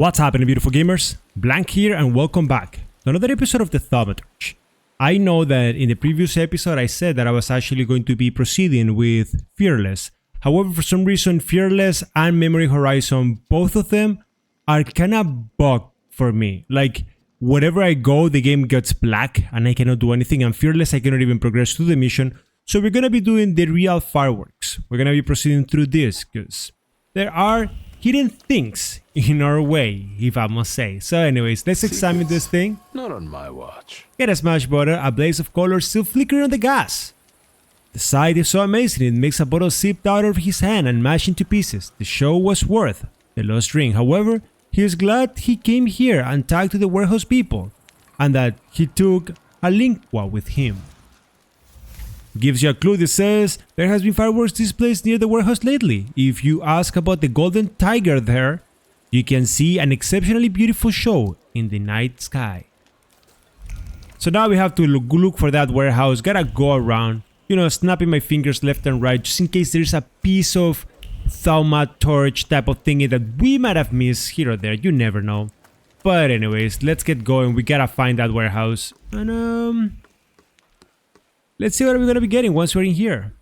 What's happening, beautiful gamers? Blank here and welcome back to another episode of the Thaumaturge. I know that in the previous episode I said that I was actually going to be proceeding with Fearless. However, for some reason, Fearless and Memory Horizon, both of them are kind of bugged for me. Like, wherever I go, the game gets black and I cannot do anything. And Fearless, I cannot even progress through the mission. So we're going to be doing the real fireworks. We're going to be proceeding through this because there are hidden things in our way, if I must say. So anyways, let's examine this thing. Not on my watch. Get a smash bottle, a blaze of color still flickering on the gas. The sight is so amazing it makes a bottle slip out of his hand and mash into pieces. The show was worth the lost ring. However, he is glad he came here and talked to the warehouse people, and that he took a lingua with him. Gives you a clue that says there has been fireworks displays near the warehouse lately. If you ask about the golden tiger there, you can see an exceptionally beautiful show in the night sky. So now we have to look for that warehouse. Gotta go around, you know, snapping my fingers left and right just in case there's a piece of Thaumaturge type of thingy that we might have missed here or there. You never know. But anyways, let's get going. We gotta find that warehouse. And let's see what we're gonna be getting once we're in here.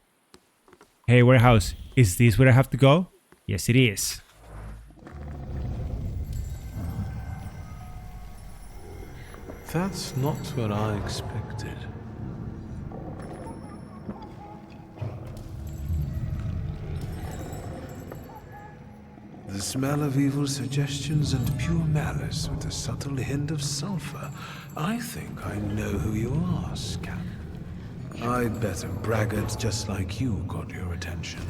Hey, warehouse, is this where I have to go? Yes, it is. That's not what I expected. The smell of evil suggestions and pure malice with a subtle hint of sulfur. I think I know who you are, scamp. I'd bet a braggart just like you got your attention.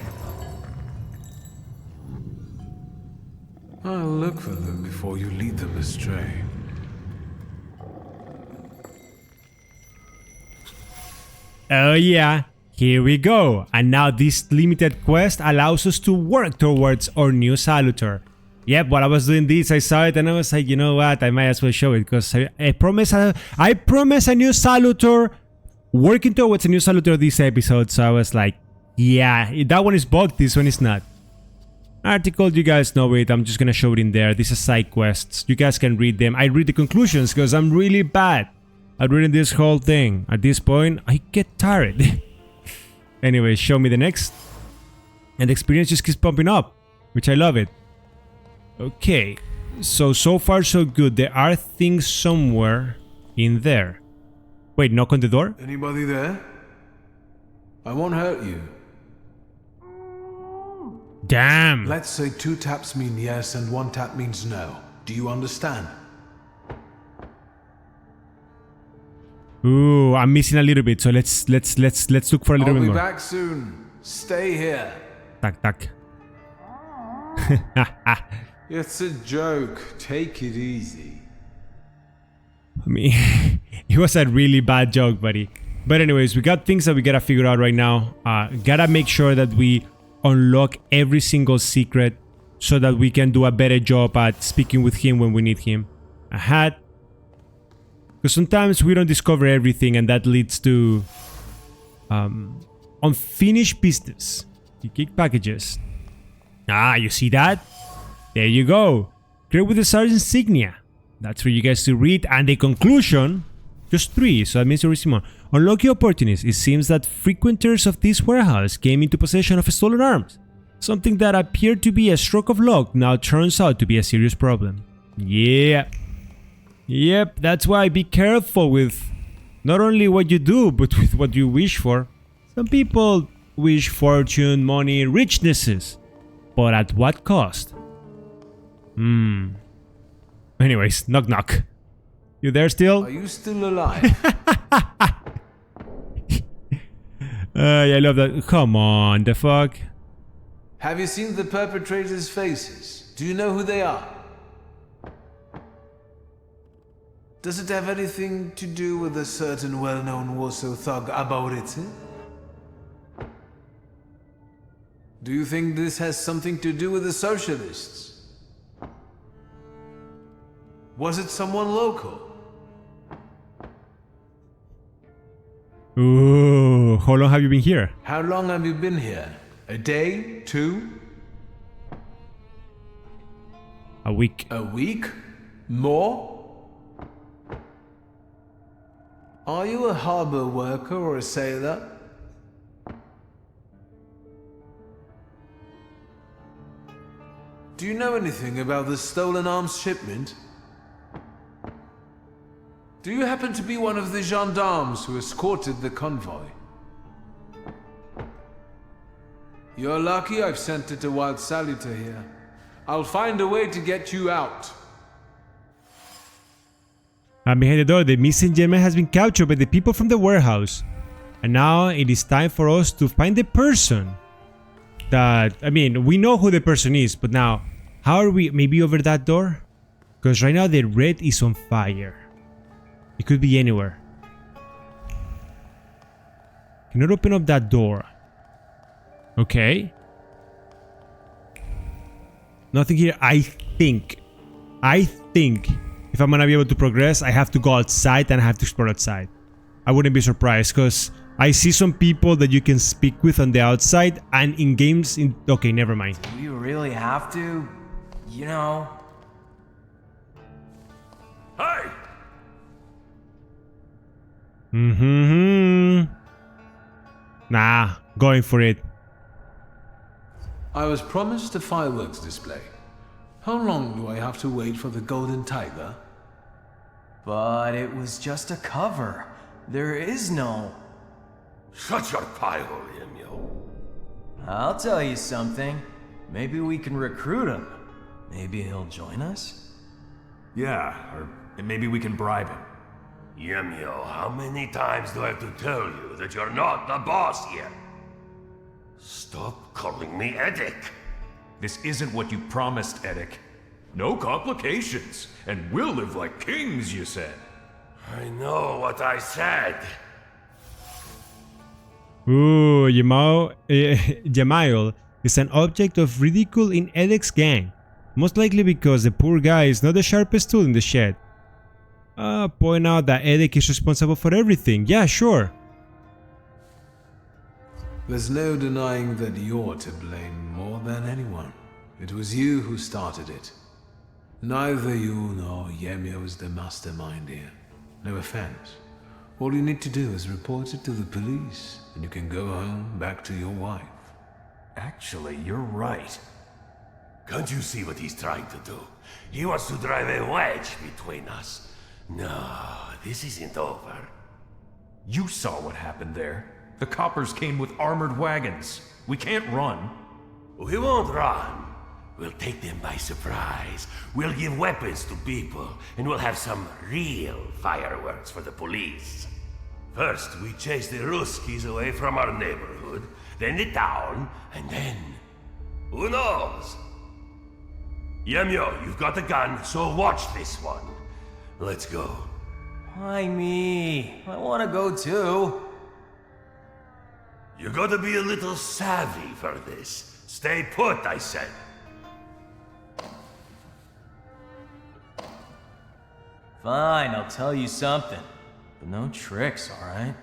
I'll look for them before you lead them astray. Oh yeah, here we go. And now this limited quest allows us to work towards our new Salutor. Yep, while I was doing this, I saw it and I was like, you know what, I might as well show it because I promise a new Salutor. Working towards a new Salutor this episode, so I was like, yeah, that one is bugged, this one is not. Article, you guys know it, I'm just gonna show it in there. These are side quests, you guys can read them. I read the conclusions because I'm really bad at reading this whole thing. At this point, I get tired. Anyway, show me the next. And the experience just keeps pumping up, which I love it. Okay, so far so good. There are things somewhere in there. Wait, knock on the door? Anybody there? I won't hurt you. Damn! Let's say 2 taps mean yes and 1 tap means no. Do you understand? Ooh, I'm missing a little bit, so let's look for a little bit more. I'll be back soon. Stay here. Tak, tak. It's a joke. Take it easy. I mean, it was a really bad joke, buddy. But anyways, we got things that we gotta figure out right now. Gotta make sure that we unlock every single secret so that we can do a better job at speaking with him when we need him. A hat. Because sometimes we don't discover everything and that leads to unfinished business. You kick packages. Ah, you see that? There you go. Great with the sergeant's insignia. That's for you guys to read. And the conclusion, just 3, so that means there is more. Unlucky opportunities. It seems that frequenters of this warehouse came into possession of stolen arms. Something that appeared to be a stroke of luck now turns out to be a serious problem. Yeah. Yep, that's why be careful with not only what you do, but with what you wish for. Some people wish fortune, money, richnesses. But at what cost? Anyways, knock knock. You there still? Are you still alive? Yeah, I love that. Come on, the fuck? Have you seen the perpetrators' faces? Do you know who they are? Does it have anything to do with a certain well-known Warsaw thug about it? Do you think this has something to do with the socialists? Was it someone local? Ooh, how long have you been here? How long have you been here? A day? 2? A week. A week? More? Are you a harbor worker or a sailor? Do you know anything about the stolen arms shipment? Do you happen to be one of the gendarmes who escorted the convoy? You're lucky I've sent it to Wild Salutor here. I'll find a way to get you out. And behind the door, the missing gentleman has been captured by the people from the warehouse. And now it is time for us to find the person that... I mean, we know who the person is, but now, how are we... Maybe over that door? Because right now the red is on fire. It could be anywhere. Cannot open up that door. Okay. Nothing here. I think if I'm gonna be able to progress, I have to go outside and I have to explore outside. I wouldn't be surprised because I see some people that you can speak with on the outside and in games in... Okay, never mind. Do you really have to? You know... Hey! Nah, going for it. I was promised a fireworks display. How long do I have to wait for the Golden Tiger? But it was just a cover. There is no... Shut your pie hole, Emil. I'll tell you something. Maybe we can recruit him. Maybe he'll join us? Yeah, or maybe we can bribe him. Emil, how many times do I have to tell you that you're not the boss here? Stop calling me Edic. This isn't what you promised, Edic. No complications, and we'll live like kings, you said. I know what I said. Ooh, Jamail is an object of ridicule in Edic's gang. Most likely because the poor guy is not the sharpest tool in the shed. Point out that Edic is responsible for everything. Yeah, sure. There's no denying that you're to blame more than anyone. It was you who started it. Neither you nor Yemio is the mastermind here. No offense. All you need to do is report it to the police, and you can go home back to your wife. Actually, you're right. Can't you see what he's trying to do? He wants to drive a wedge between us. No, this isn't over. You saw what happened there. The coppers came with armored wagons. We can't run. We won't run. We'll take them by surprise. We'll give weapons to people, and we'll have some real fireworks for the police. First, we chase the Ruskis away from our neighborhood, then the town, and then... who knows? Yemyo, you've got the gun, so watch this one. Let's go. Why me? I want to go too. You gotta be a little savvy for this. Stay put, I said. Fine, I'll tell you something. But no tricks, alright?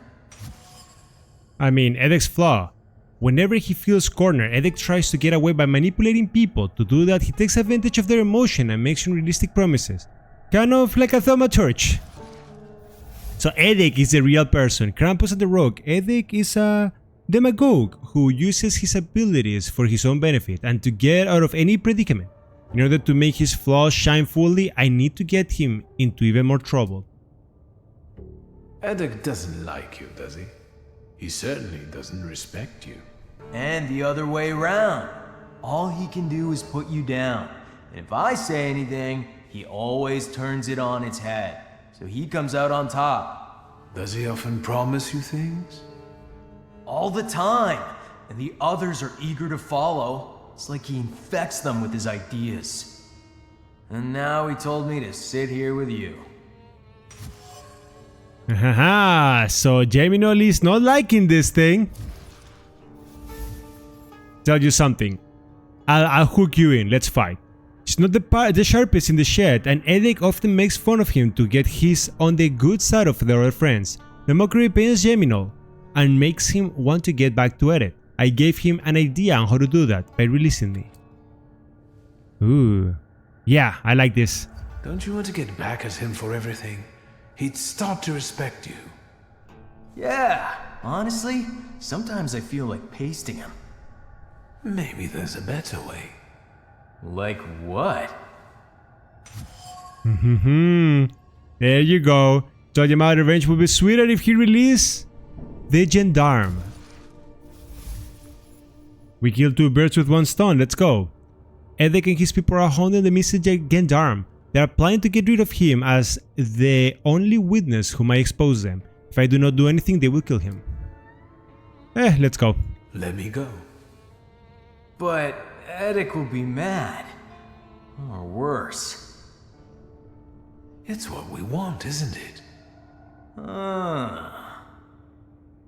I mean, Edic's flaw. Whenever he feels cornered, Edic tries to get away by manipulating people. To do that, he takes advantage of their emotion and makes unrealistic promises. Kind of like a thaumaturge. So Edic is the real person, Krampus and the Rogue. Edic is a demagogue who uses his abilities for his own benefit and to get out of any predicament. In order to make his flaws shine fully, I need to get him into even more trouble. Edic doesn't like you, does he? He certainly doesn't respect you. And the other way around. All he can do is put you down. And if I say anything, he always turns it on its head. So he comes out on top. Does he often promise you things? All the time. And the others are eager to follow. It's like he infects them with his ideas. And now he told me to sit here with you. Haha, so Geminol is not liking this thing. Tell you something. I'll hook you in, let's fight. He's not the sharpest in the shed, and Edic often makes fun of him to get his on the good side of their other friends. The mockery pains Geminol and makes him want to get back to Edic. I gave him an idea on how to do that by releasing me. Ooh. Yeah, I like this. Don't you want to get back at him for everything? He'd start to respect you. Yeah, honestly, sometimes I feel like pasting him. Maybe there's a better way. Like what? There you go. Told you my revenge would be sweeter if he released the gendarme. We killed 2 birds with 1 stone. Let's go. Edek and his people are hounding the missing gendarme. They are planning to get rid of him as the only witness who might expose them. If I do not do anything, they will kill him. Let's go. Let me go. But Edek will be mad. Or worse. It's what we want, isn't it?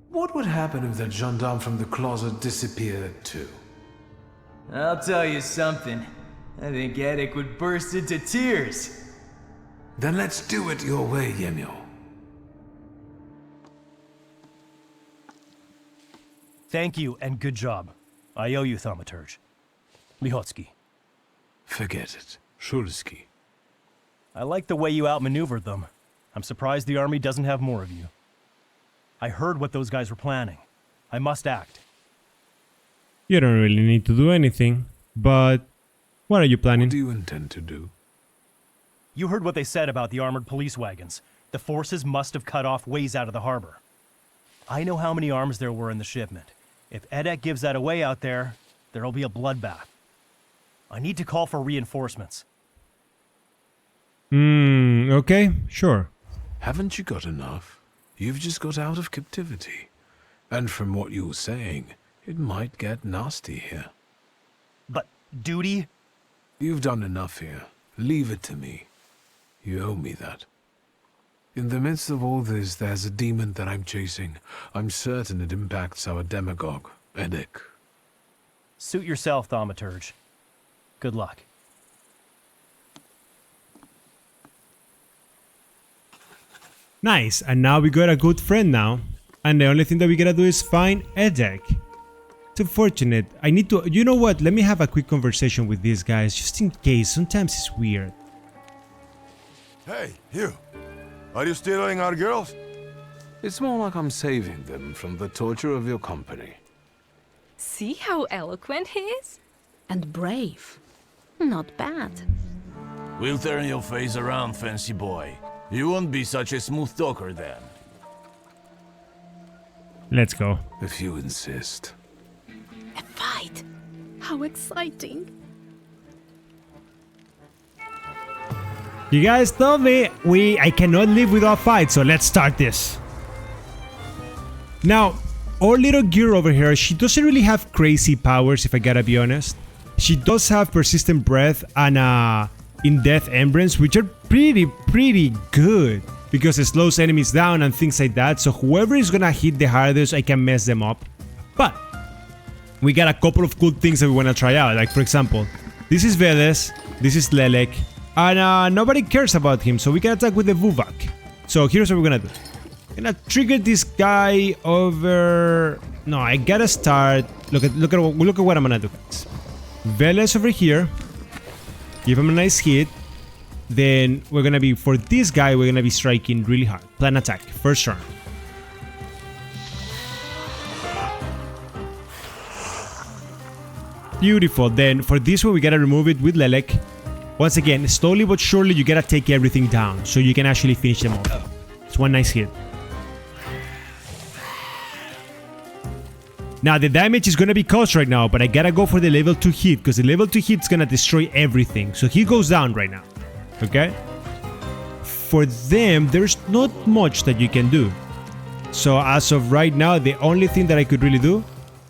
What would happen if that gendarme from the closet disappeared too? I'll tell you something. I think Edek would burst into tears. Then let's do it your way, Yemio. Thank you and good job. I owe you, Thaumaturge. Lihotsky. Forget it. Szulski. I like the way you outmaneuvered them. I'm surprised the army doesn't have more of you. I heard what those guys were planning. I must act. You don't really need to do anything, but what are you planning? What do you intend to do? You heard what they said about the armored police wagons. The forces must have cut off ways out of the harbor. I know how many arms there were in the shipment. If Edek gives that away out there, there'll be a bloodbath. I need to call for reinforcements. Okay, sure. Haven't you got enough? You've just got out of captivity. And from what you're saying, it might get nasty here. But duty? You've done enough here. Leave it to me. You owe me that. In the midst of all this, there's a demon that I'm chasing. I'm certain it impacts our demagogue, Edek. Suit yourself, Thaumaturge. Good luck. Nice, and now we got a good friend now. And the only thing that we gotta do is find Edek. It's unfortunate. I need to... You know what? Let me have a quick conversation with these guys, just in case. Sometimes it's weird. Hey, you. Are you stealing our girls? It's more like I'm saving them from the torture of your company. See how eloquent he is? And brave. Not bad. We'll turn your face around, fancy boy. You won't be such a smooth talker then. Let's go. If you insist. A fight. How exciting. You guys told me I cannot live without fight, so let's start this. Now, our little girl over here, she doesn't really have crazy powers, if I gotta be honest. She does have persistent breath and in-death embrace, which are pretty good because it slows enemies down and things like that. So whoever is gonna hit the hardest, I can mess them up. But we got a couple of cool things that we wanna try out. Like for example, this is Veles, this is Lelek, and nobody cares about him, so we can attack with the Vuvak. So here's what we're gonna do. I'm gonna trigger this guy over. No, I gotta start. Look at what I'm gonna do. Veles over here. Give him a nice hit. Then we're gonna be, for this guy, we're gonna be striking really hard. Plan attack, first turn. Beautiful. Then for this one, we gotta remove it with Lelek. Once again, slowly but surely, you gotta take everything down so you can actually finish them off. It's one nice hit. Now the damage is gonna be caused right now, but I gotta go for the level 2 hit because the level 2 hit is gonna destroy everything. So he goes down right now. Okay? For them, there's not much that you can do. So as of right now, the only thing that I could really do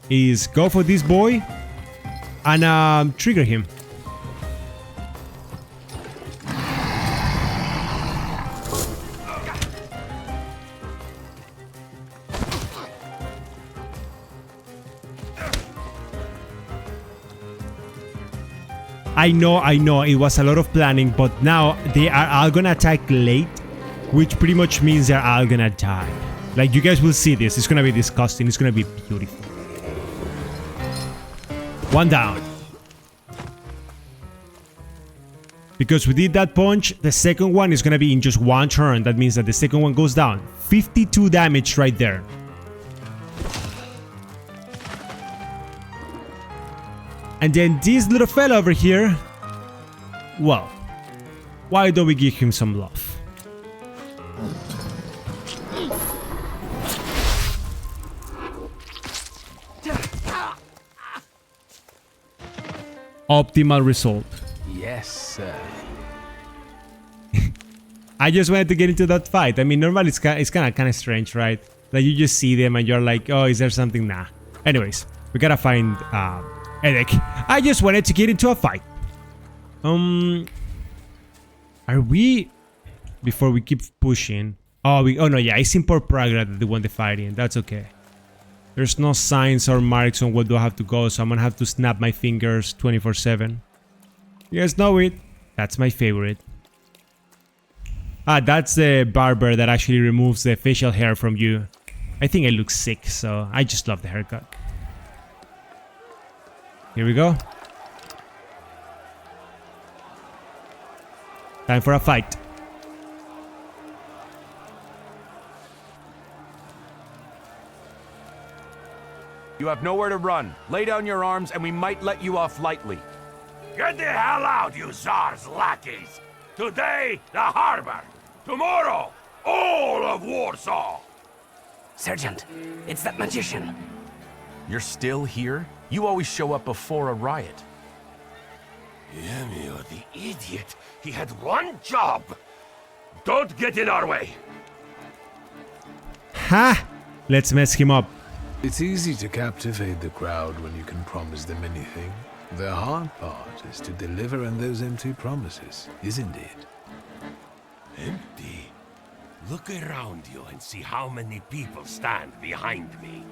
is go for this boy and trigger him. I know, it was a lot of planning, but now they are all gonna attack late, which pretty much means they're all gonna die. Like, you guys will see this, it's gonna be disgusting, it's gonna be beautiful. One down. Because we did that punch, the second one is gonna be in just one turn. That means that the second one goes down. 52 damage right there. And then this little fella over here, well, why don't we give him some love? Optimal result. Yes, sir. I just wanted to get into that fight. I mean, normally it's kind of strange, right? Like you just see them and you're like, oh, is there something? Nah. Anyways, we gotta find Edek. I just wanted to get into a fight. Are we? Before we keep pushing. Oh no, yeah, it's in Port Praga that they won the fighting. That's okay. There's no signs or marks on what do I have to go, so I'm gonna have to snap my fingers 24/7. You guys know it. That's my favorite. Ah, that's the barber that actually removes the facial hair from you. I think I look sick, so I just love the haircut. Here we go. Time for a fight. You have nowhere to run. Lay down your arms and we might let you off lightly. Get the hell out, you Tsar's lackeys! Today, the harbor. Tomorrow, all of Warsaw! Sergeant, it's that magician. You're still here? You always show up before a riot. Yemio, the idiot. He had one job. Don't get in our way. Ha! Let's mess him up. It's easy to captivate the crowd when you can promise them anything. The hard part is to deliver on those empty promises, isn't it? Empty? Look around you and see how many people stand behind me.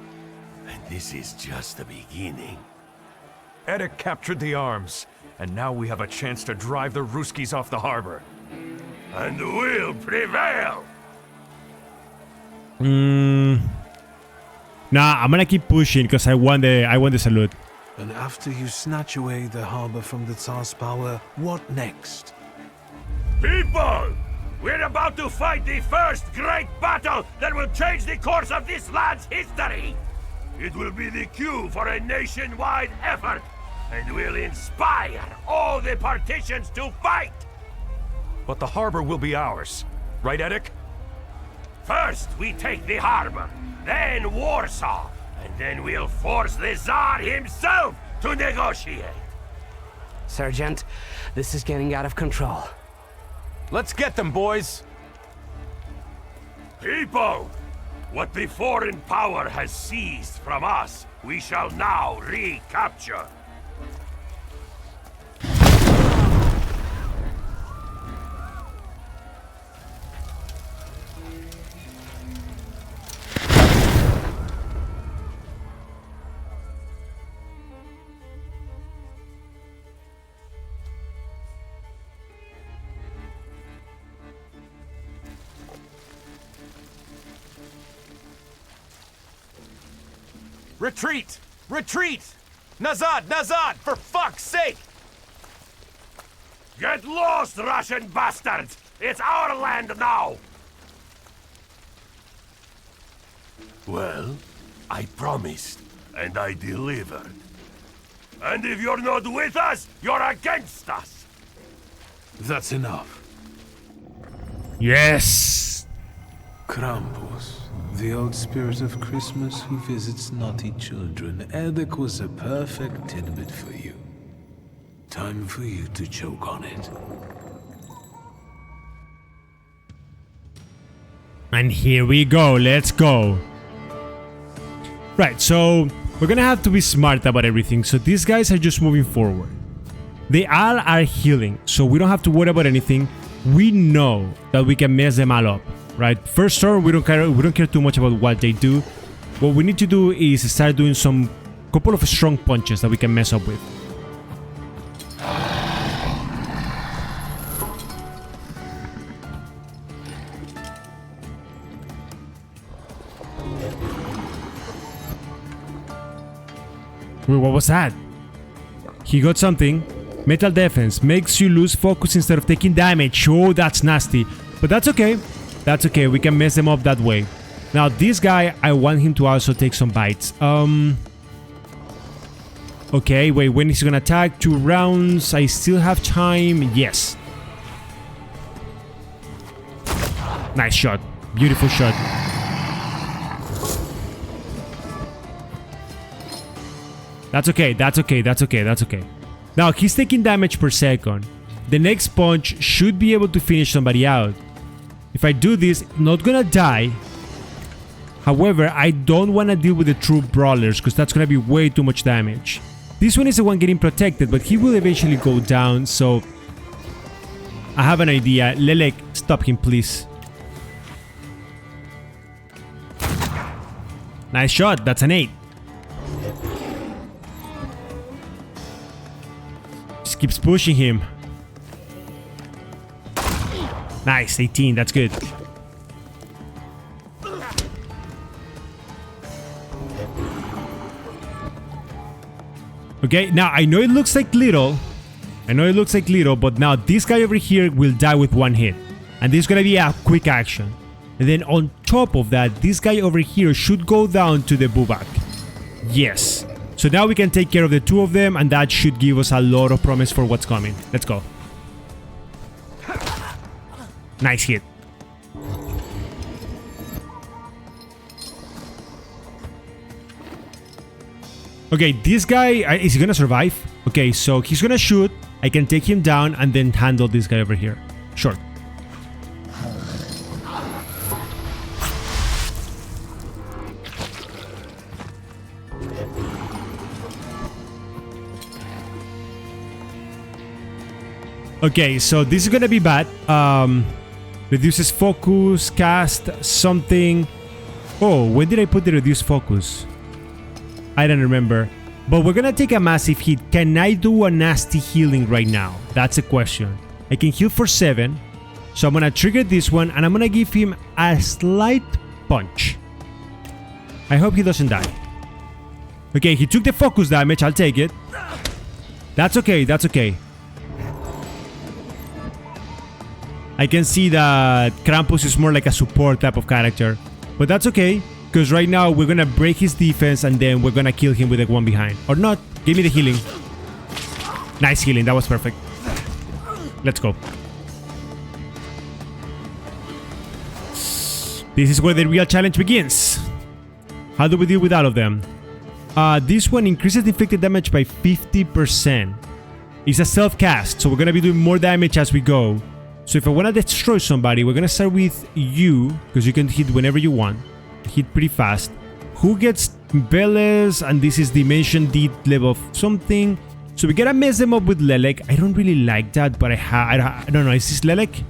And this is just the beginning. Edek captured the arms, and now we have a chance to drive the Ruskies off the harbor. And we'll prevail! Nah, I'm gonna keep pushing because I won the salute. And after you snatch away the harbor from the Tsar's power, what next? People! We're about to fight the first great battle that will change the course of this land's history! It will be the cue for a nationwide effort, and will inspire all the partitions to fight! But the harbor will be ours. Right, Edek? First, we take the harbor, then Warsaw, and then we'll force the Tsar himself to negotiate. Sergeant, this is getting out of control. Let's get them, boys! People! What the foreign power has seized from us, we shall now recapture. Retreat! Retreat! Nazad! Nazad! For fuck's sake! Get lost, Russian bastards! It's our land now! Well, I promised, and I delivered. And if you're not with us, you're against us! That's enough. Yes! Krampus, the old spirit of Christmas who visits naughty children. Edek was a perfect tidbit for you. Time for you to choke on it. And here we go, let's go. Right, so we're gonna have to be smart about everything. So these guys are just moving forward. They all are healing, so we don't have to worry about anything. We know that we can mess them all up, right? First turn, we don't care too much about what they do. What we need to do is start doing some couple of strong punches that we can mess up with. Wait, what was that? He got something. Metal defense makes you lose focus instead of taking damage. Oh, that's nasty. But that's okay. That's okay. We can mess them up that way. Now, this guy, I want him to also take some bites. Okay, wait. When he's gonna attack? 2 rounds. I still have time. Yes. Nice shot. Beautiful shot. That's okay. That's okay. That's okay. That's okay. Now, he's taking damage per second. The next punch should be able to finish somebody out. If I do this, not gonna die. However, I don't want to deal with the true brawlers because that's gonna be way too much damage. This one is the one getting protected, but he will eventually go down, so... I have an idea. Lelek, stop him, please. Nice shot. That's an 8. Just keeps pushing him. Nice, 18. That's good. Okay, now I know it looks like little. But now this guy over here will die with 1 hit. And this is gonna be a quick action. And then on top of that, this guy over here should go down to the bubak. Yes. So now we can take care of the 2 of them, and that should give us a lot of promise for what's coming. Let's go. Nice hit. Okay, this guy, is he gonna survive? Okay, so he's gonna shoot. I can take him down and then handle this guy over here. Sure. Okay, so this is gonna be bad. Reduces focus, cast something. Oh, when did I put the reduced focus? I don't remember. But we're gonna take a massive hit. Can I do a nasty healing right now? That's a question. I can heal for 7. So I'm gonna trigger this one and I'm gonna give him a slight punch. I hope he doesn't die. Okay, he took the focus damage. I'll take it. That's okay, that's okay. I can see that Krampus is more like a support type of character. But that's okay, because right now we're gonna break his defense and then we're gonna kill him with the one behind. Or not. Give me the healing. Nice healing, that was perfect. Let's go. This is where the real challenge begins. How do we deal with all of them? This one increases inflicted damage by 50%. It's a self-cast, so we're gonna be doing more damage as we go. So if I want to destroy somebody, we're going to start with you, because you can hit whenever you want. Hit pretty fast. Who gets Veles, and this is Dimension D level of something. So we got to mess them up with Lelek. I don't really like that, but I don't know. Is this Lelek?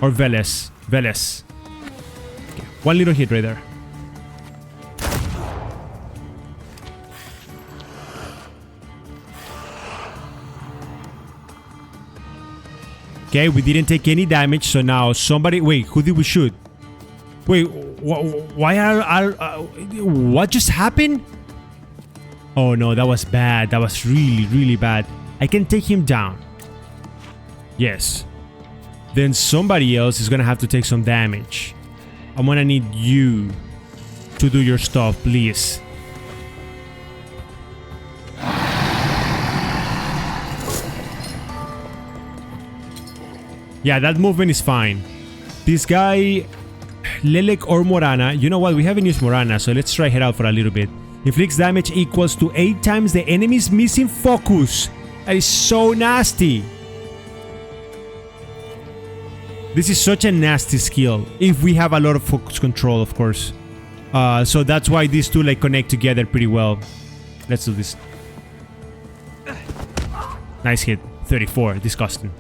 Or Veles? Veles. Okay. One little hit right there. Okay, we didn't take any damage, so now somebody... Wait, who did we shoot? Wait, why what just happened? Oh no, that was bad. That was really, really bad. I can take him down. Yes. Then somebody else is gonna have to take some damage. I'm gonna need you to do your stuff, please. Yeah, that movement is fine. This guy, Lelek or Morana, you know what? We haven't used Morana, so let's try her out for a little bit. Inflicts damage equals to 8 times the enemy's missing focus. That is so nasty. This is such a nasty skill. If we have a lot of focus control, of course. So that's why these two like connect together pretty well. Let's do this. Nice hit. 34. Disgusting.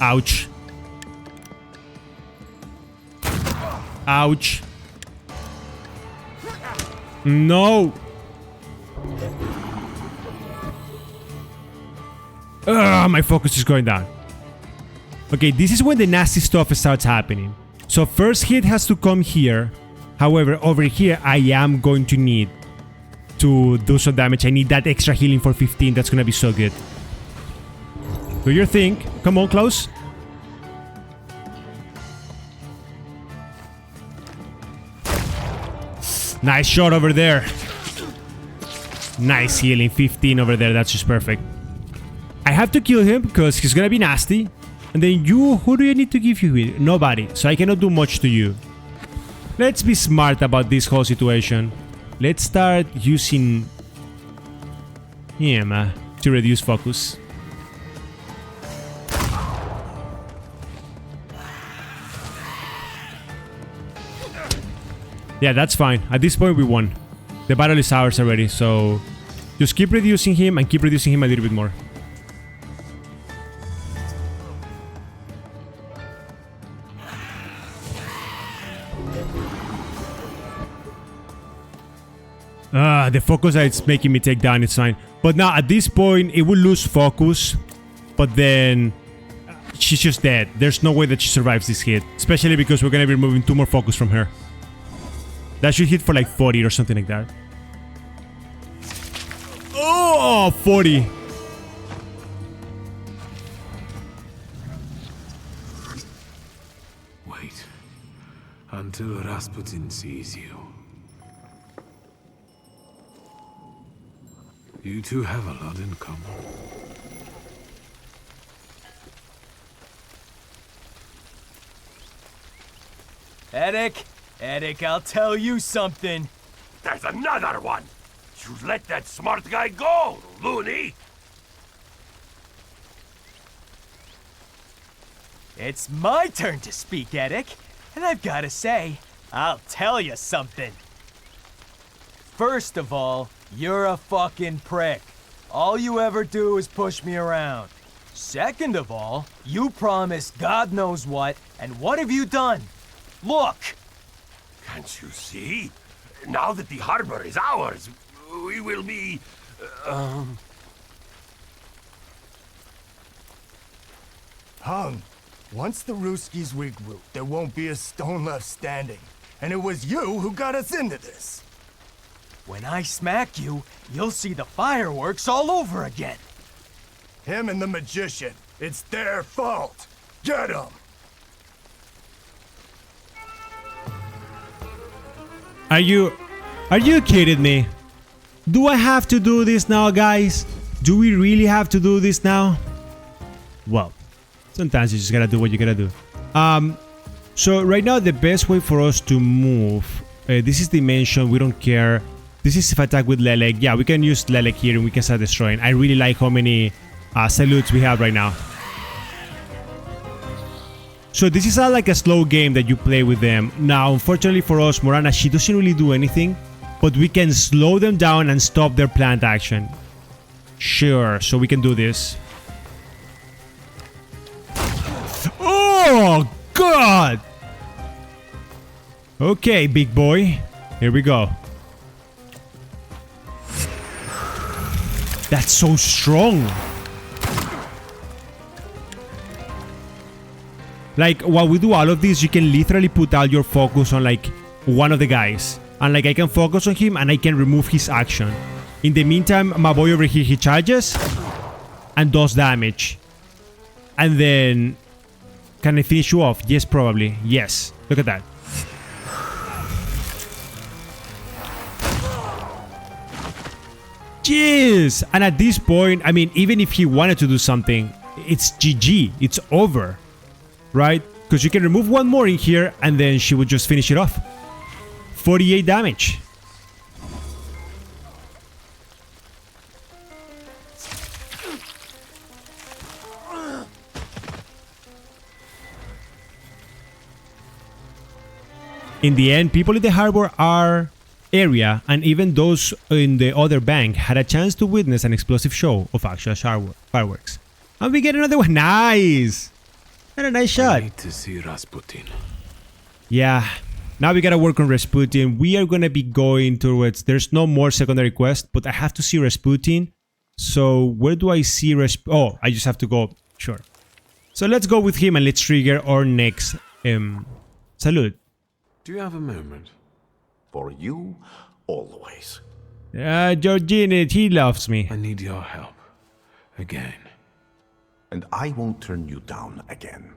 Ouch. Ouch. No. Ugh, my focus is going down. Okay, this is when the nasty stuff starts happening. So first hit has to come here. However, over here I am going to need to do some damage. I need that extra healing for 15. That's gonna be so good. Do your thing. Come on, close. Nice shot over there. Nice healing. 15 over there. That's just perfect. I have to kill him because he's gonna be nasty. And then you, who do you need to give you heal? Nobody. So I cannot do much to you. Let's be smart about this whole situation. Let's start using him to reduce focus. Yeah, that's fine. At this point, we won. The battle is ours already, so just keep reducing him and keep reducing him a little bit more. The focus that it's making me take down is fine. But now, at this point, it will lose focus. But then, she's just dead. There's no way that she survives this hit. Especially because we're going to be removing 2 more focus from her. That should hit for like 40 or something like that. Oh, 40. Wait until Rasputin sees you. You two have a lot in common. Eddic, I'll tell you something. There's another one! You let that smart guy go, loony! It's my turn to speak, Eddic. And I've gotta say, I'll tell you something. First of all, you're a fucking prick. All you ever do is push me around. Second of all, you promised God knows what, and what have you done? Look! Can't you see? Now that the harbor is ours, we will be... Hung. Once the Ruskies regroup, there won't be a stone left standing. And it was you who got us into this. When I smack you, you'll see the fireworks all over again. Him and the magician. It's their fault. Get 'em! Are you kidding me? Do I have to do this now, guys? Do we really have to do this now? Well, sometimes you just gotta do what you gotta do. So right now the best way for us to move, this is dimension, we don't care. This is if attack with Lelek. Yeah, we can use Lelek here and we can start destroying. I really like how many salutes we have right now. So this is like a slow game that you play with them. Now, unfortunately for us, Morana, she doesn't really do anything, but we can slow them down and stop their planned action. Sure, so we can do this. Oh, God! Okay, big boy. Here we go. That's so strong. Like, while we do all of this, you can literally put all your focus on, like, one of the guys. And, like, I can focus on him and I can remove his action. In the meantime, my boy over here, he charges and does damage. And then... Can I finish you off? Yes, probably. Yes. Look at that. Jeez! And at this point, I mean, even if he wanted to do something, it's GG. It's over. Right? Because you can remove one more in here and then she would just finish it off. 48 damage. In the end, people in the harbor area and even those in the other bank had a chance to witness an explosive show of actual fireworks. And we get another one. Nice! And a nice shot. I need to see Rasputin. Yeah. Now we gotta work on Rasputin. We are gonna be going towards... There's no more secondary quest, but I have to see Rasputin. So where do I see Rasputin? Oh, I just have to go. Sure. So let's go with him and let's trigger our next salute. Do you have a moment? For you, always. Georgine, he loves me. I need your help. Again. And I won't turn you down again.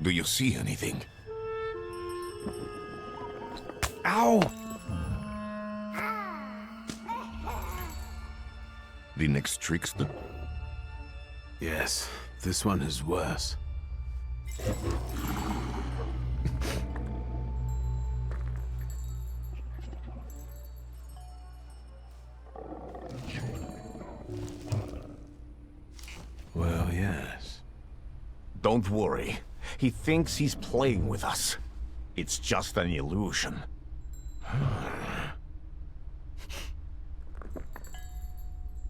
Do you see anything? Ow! The next trickster? Yes, this one is worse. Well, yes. Don't worry. He thinks he's playing with us. It's just an illusion.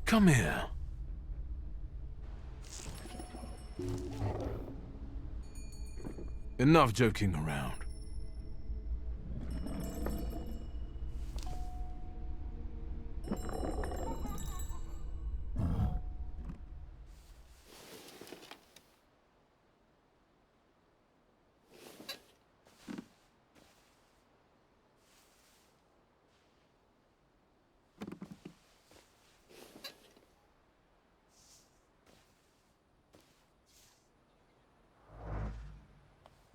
Come here. Enough joking around.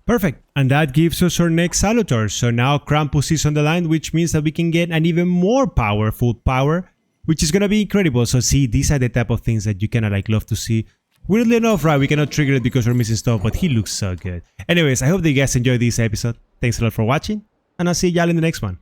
Perfect, and that gives us our next Salutors. So now Krampus is on the line, which means that we can get an even more powerful power, which is gonna be incredible. So see, these are the type of things that you kinda like love to see. Weirdly enough, right, we cannot trigger it because we're missing stuff, but he looks so good. Anyways, I hope that you guys enjoyed this episode. Thanks a lot for watching, and I'll see y'all in the next one.